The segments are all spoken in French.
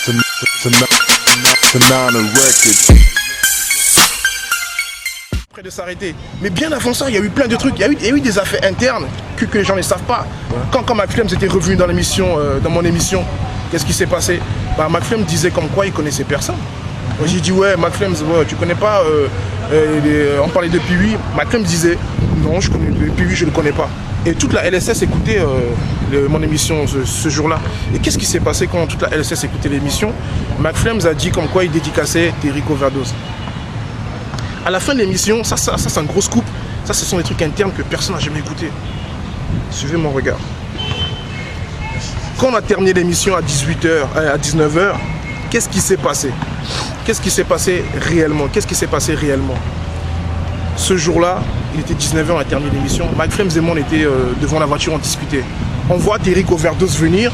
Près de s'arrêter. Mais bien avant ça, il y a eu plein de trucs. Il y a eu des affaires internes que les gens ne savent pas. Quand McFlames était revenu dans l'émission, dans mon émission, qu'est-ce qui s'est passé? McFlames disait comme quoi il connaissait personne. J'ai dit ouais, McFlames, ouais, tu connais pas, on parlait de Pee-Wee. McFlames disait non, je connais Pee-Wee, je ne le connais pas. Et toute la LSS écoutait mon émission ce jour-là. Et qu'est-ce qui s'est passé quand toute la LSS écoutait l'émission? McFlames a dit comme quoi il dédicaçait Terrique Overdose. À la fin de l'émission, ça c'est un gros scoop. Ça, ce sont des trucs internes que personne n'a jamais écouté. Suivez mon regard. Quand on a terminé l'émission à 19h, qu'est-ce qui s'est passé? Qu'est-ce qui s'est passé réellement? Qu'est-ce qui s'est passé réellement? Ce jour-là, il était 19h, on a terminé l'émission. McFlames et moi, on était devant la voiture, on discutait. On voit Terrique Overdose venir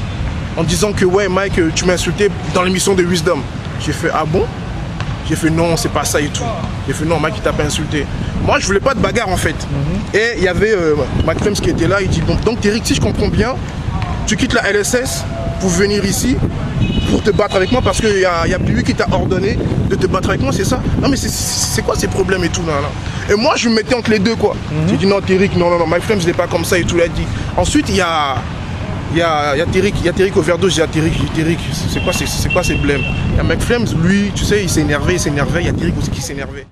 en disant que ouais, Mike, tu m'as insulté dans l'émission de Wisdom. J'ai fait ah bon? J'ai fait non, c'est pas ça et tout. J'ai fait non, Mike, il t'a pas insulté. Moi, je voulais pas de bagarre en fait. Et il y avait McFlames qui était là, il dit bon, donc Terrique, si je comprends bien, tu quittes la LSS pour venir ici pour te battre avec moi parce qu'il y a plus lui qui t'a ordonné de te battre avec moi, c'est ça? Non mais c'est quoi ces problèmes et tout là, là. Et moi je me mettais entre les deux quoi. J'ai dit non Terrique, non, McFlames n'est pas comme ça et tout, il a dit. Ensuite il y a Terrique Overdose, j'ai dit Terrique, c'est quoi ces blèmes? Il y a McFlames, lui, tu sais, il s'énervait, il y a Terrique aussi qui s'énervait.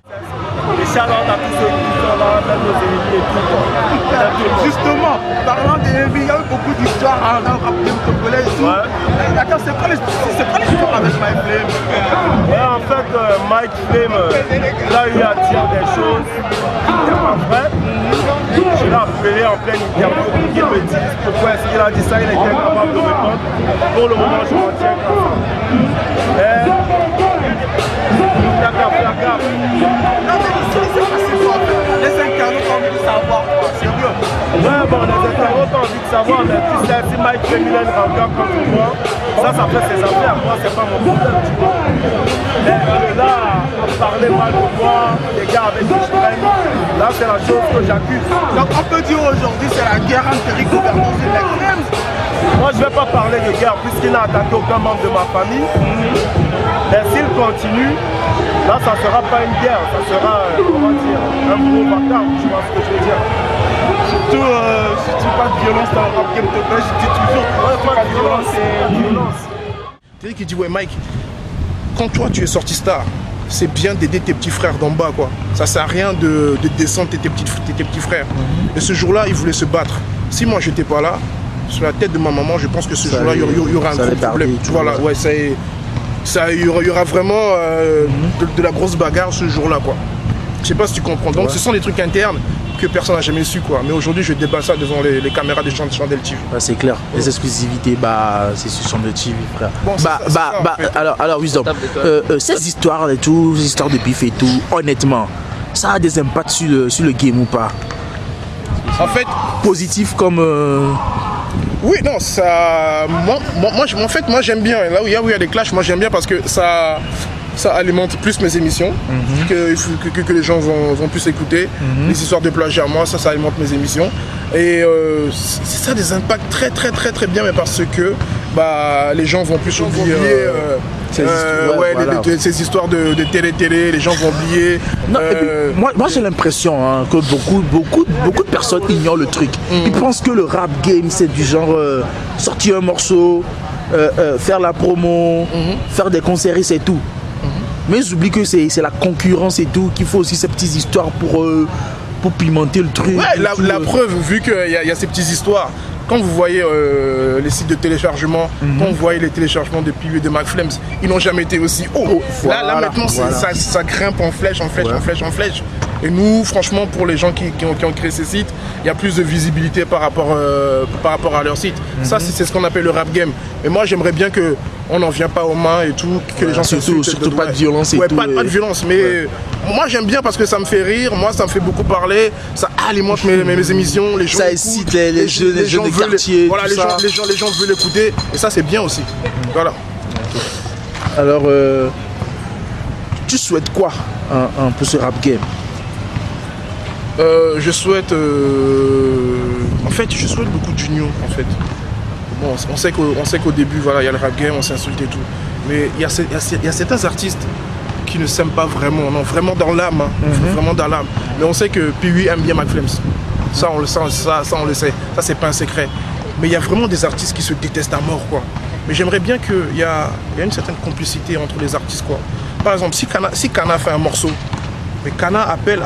Et ça, on a tous ceux qui sont là, même nos ennemis et tout. Justement, parlant des ennemis, il y a eu beaucoup d'histoires dans le rap game congolais et tout. D'accord, c'est quoi l'histoire avec Mike Flame? Ouais, en fait, Mike Flame, là, il a dit des choses qui n'étaient pas vraies. Je l'ai appelé en pleine interview pour qu'il me dise pourquoi est-ce qu'il a dit ça, il était incapable de répondre. Pour le moment, je m'en tiens comme ça. La gaffe. Non mais les internautes ont envie de savoir quoi, sérieux. Ouais bon, les internautes ont envie de savoir, mais tu sais, si Mike Flame a une rancœur contre moi, ça fait ses affaires, moi c'est pas mon problème, tu vois. Mais là, parler mal de moi, les gars avec qui je traîne, là c'est la chose que j'accuse. Donc on peut dire aujourd'hui c'est la guerre entre Terrique Overdose et McFlames. Moi je vais pas parler de guerre puisqu'il n'a attaqué aucun membre de ma famille. Mais s'il continue, là ça ne sera pas une guerre, ça sera comment dire, un gros vacarme, tu vois ce que je veux dire. Surtout pas de violence dans le rap game de pêche, je dis toujours pas de violence, c'est violence. Terrique qui dit ouais Mike, quand toi tu es sorti star, c'est bien d'aider tes petits frères d'en bas quoi. Ça sert à rien de descendre tes petits frères. Et ce jour-là, il voulait se battre. Si moi j'étais pas là, sur la tête de ma maman, je pense que ce jour-là, il y aura un gros problème. Tu vois là, ouais, il y aura vraiment de la grosse bagarre ce jour-là quoi. Je sais pas si tu comprends. Donc ce sont des trucs internes que personne n'a jamais su quoi. Mais aujourd'hui je débat ça devant les caméras de Chandel TV. C'est clair. Les exclusivités, c'est sur Chandel TV frère. Bon, alors Wisdom, ces histoires et tout, ces histoires de bif et tout, honnêtement, ça a des impacts sur le game ou pas? En fait, positif comme oui, non, ça. Moi j'aime bien. Là où il y a des clashs, moi j'aime bien parce que ça alimente plus mes émissions, que les gens vont plus écouter. Les histoires de plagiat, moi, ça alimente mes émissions. Et c'est ça des impacts très bien, mais parce que les gens vont plus oublier ces histoires de télé, les gens vont oublier. Non, et puis, moi j'ai l'impression que beaucoup de personnes ignorent le truc. Ils pensent que le rap game c'est du genre sortir un morceau, faire la promo, faire des concerts et tout. Mais ils oublient que c'est la concurrence et tout, qu'il faut aussi ces petites histoires pour pimenter le truc. Ouais, la preuve, vu qu'il y a ces petites histoires, quand vous voyez les sites de téléchargement, quand vous voyez les téléchargements de Pee-Wee et de McFlames, ils n'ont jamais été aussi hauts. Là maintenant, ça grimpe en flèche. Et nous, franchement, pour les gens qui ont créé ces sites, il y a plus de visibilité par rapport à leur site. Ça, c'est ce qu'on appelle le rap game. Mais moi, j'aimerais bien qu'on n'en vienne pas aux mains et tout, que les gens surtout pas de violence et tout. Pas de violence, mais moi j'aime bien parce que ça me fait rire, moi ça me fait beaucoup parler, ça alimente mes émissions, les gens ça excite les jeunes de quartier. Voilà, les gens veulent l'écouter et ça c'est bien aussi. Voilà. Alors, tu souhaites quoi pour ce rap game? Je souhaite, en fait, beaucoup d'union en fait. bon, on sait qu'au début, voilà, il y a le rap game, on s'insulte et tout. Mais il y a certains artistes qui ne s'aiment pas vraiment, non, vraiment dans l'âme, hein, vraiment dans l'âme. Mais on sait que P8 aime bien McFlems. Ça, on le sait, ça, on le sait. Ça, c'est pas un secret. Mais il y a vraiment des artistes qui se détestent à mort, quoi. Mais j'aimerais bien qu'il y a une certaine complicité entre les artistes, quoi. Par exemple, si Kana fait un morceau, mais Kana appelle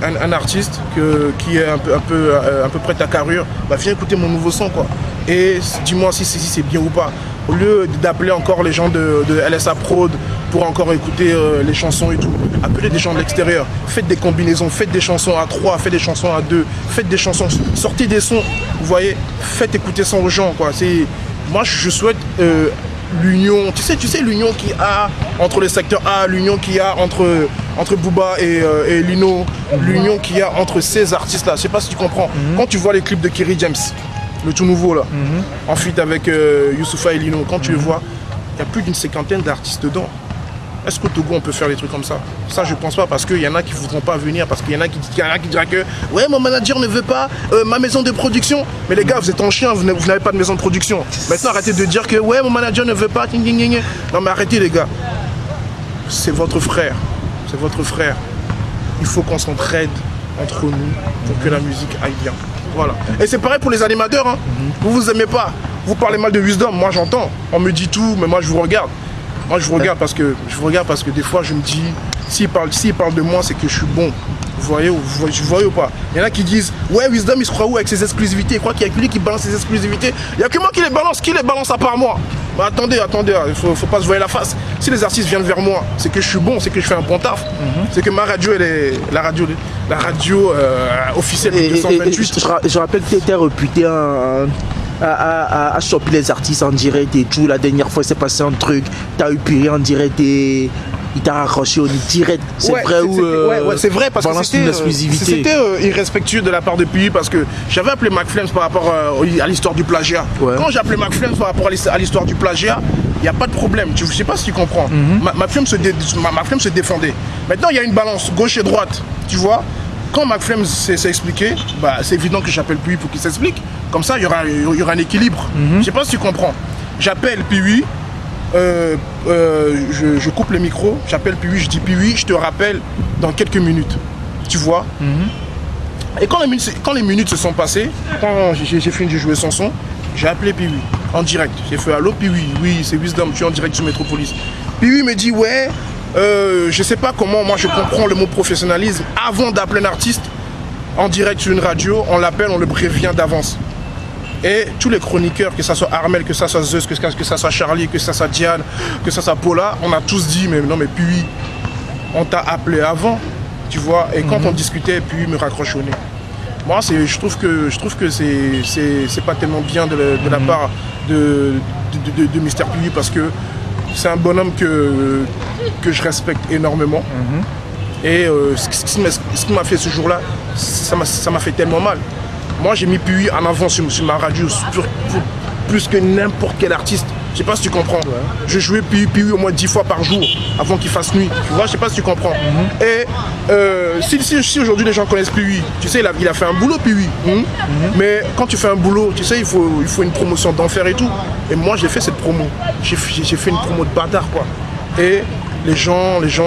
un artiste qui est un peu près ta carrure, bah viens écouter mon nouveau son, quoi. Et dis-moi si c'est bien ou pas. Au lieu d'appeler encore les gens de LSA Prod pour encore écouter les chansons et tout, appelez des gens de l'extérieur, faites des combinaisons, faites des chansons à 3, faites des chansons à 2, faites des chansons, sortez des sons, vous voyez, faites écouter ça aux gens, quoi. Moi je souhaite l'union, tu sais l'union qu'il y a entre le secteur A, l'union qu'il y a entre Booba et Lino, l'union qu'il y a entre ces artistes-là, je sais pas si tu comprends. Quand tu vois les clips de Kerry James, le tout nouveau là, en feat avec Youssoupha et Lino, quand tu le vois, il y a plus d'une cinquantaine d'artistes dedans. Est-ce qu'au Togo on peut faire des trucs comme ça? Ça je pense pas, parce qu'il y en a qui ne voudront pas venir, parce qu'il y en a qui dira que ouais mon manager ne veut pas ma maison de production. Mais les gars, vous êtes en chien, vous n'avez pas de maison de production. Maintenant arrêtez de dire que ouais mon manager ne veut pas. Non mais arrêtez les gars. C'est votre frère. C'est votre frère. Il faut qu'on s'entraide entre nous pour que la musique aille bien. Voilà. Et c'est pareil pour les animateurs, hein. Vous aimez pas, vous parlez mal de Wisdom, moi j'entends, on me dit tout, mais moi je vous regarde. Moi je vous regarde parce que des fois je me dis, s'il parle de moi, c'est que je suis bon. Vous voyez ou pas? Il y en a qui disent, ouais Wisdom il se croit où avec ses exclusivités? Il croit qu'il y a que lui qui balance ses exclusivités. Il n'y a que moi qui les balance à part moi. Bah attendez, il faut pas se voir la face. Si les artistes viennent vers moi, c'est que je suis bon, c'est que je fais un bon taf. C'est que ma radio, elle est la radio officielle de 228. Je rappelle que tu étais réputé à choper les artistes en direct et tout. La dernière fois, il s'est passé un truc. Tu as eu Piri en direct et il t'a raccroché au direct. C'est vrai ou ouais, c'est vrai parce que c'était irrespectueux de la part de Piri parce que j'avais appelé McFlems par rapport à l'histoire du plagiat. Quand j'ai appelé McFlems par rapport à l'histoire du plagiat, il n'y a pas de problème. Je ne sais pas si tu comprends. McFlems se défendait. Maintenant, il y a une balance gauche et droite. Tu vois? Quand McFlems s'est expliqué, bah, c'est évident que j'appelle Pui pour qu'il s'explique. Comme ça, il y aura un équilibre. Je ne sais pas si tu comprends. J'appelle Pui, je coupe le micro, j'appelle Pui, je dis Pui, je te rappelle dans quelques minutes. Tu vois? Et quand les minutes se sont passées, quand j'ai fini de jouer son son, j'ai appelé Pui en direct. J'ai fait allô Pui, oui, c'est Wisdom, tu es en direct sur Métropolis. Pui me dit ouais. Je sais pas comment moi je comprends le mot professionnalisme. Avant d'appeler un artiste en direct sur une radio, on l'appelle, on le prévient d'avance. Et tous les chroniqueurs, que ça soit Armel, que ça soit Zeus, que ça soit Charlie, que ça soit Diane, que ça soit Paula, on a tous dit mais non mais puis on t'a appelé avant, tu vois. Et quand on discutait, puis me raccroche au nez. Moi je trouve que c'est pas tellement bien de la part de Mr Pui parce que c'est un bonhomme que je respecte énormément. Et ce qui m'a fait ce jour-là, ça m'a fait tellement mal. Moi, j'ai mis Pui en avant sur ma radio plus que n'importe quel artiste. Je sais pas si tu comprends. Je jouais Pui au moins 10 fois par jour avant qu'il fasse nuit. Tu vois, je sais pas si tu comprends. Et si aujourd'hui les gens connaissent Pui, tu sais, il a fait un boulot Pui. Mais quand tu fais un boulot, tu sais, il faut une promotion d'enfer et tout. Et moi, j'ai fait cette promo. J'ai fait une promo de bâtard, quoi. Et les gens, ils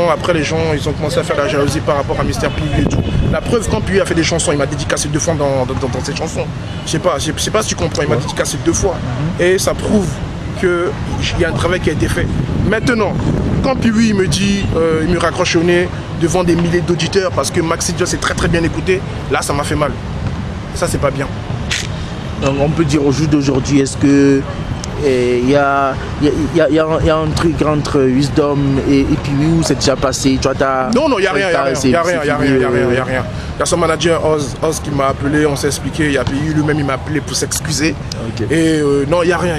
ont commencé à faire la jalousie par rapport à Mr Pui et tout. La preuve, quand Pui a fait des chansons, il m'a dédicacé 2 fois dans ses chansons. Je sais pas si tu comprends, il m'a dédicacé 2 fois. Et ça prouve qu'il y a un travail qui a été fait. Maintenant, quand Pui me dit, il me raccroche au nez devant des milliers d'auditeurs parce que Maxi Joss est très très bien écouté, là ça m'a fait mal. Ça c'est pas bien. Donc on peut dire au jour d'aujourd'hui, est-ce que il y a un truc entre Wisdom et Pui où c'est déjà passé? Non, il n'y a rien. Il y a son manager Oz qui m'a appelé, on s'est expliqué. Il y a Pui lui-même, il m'a appelé pour s'excuser. Et non, il n'y a rien.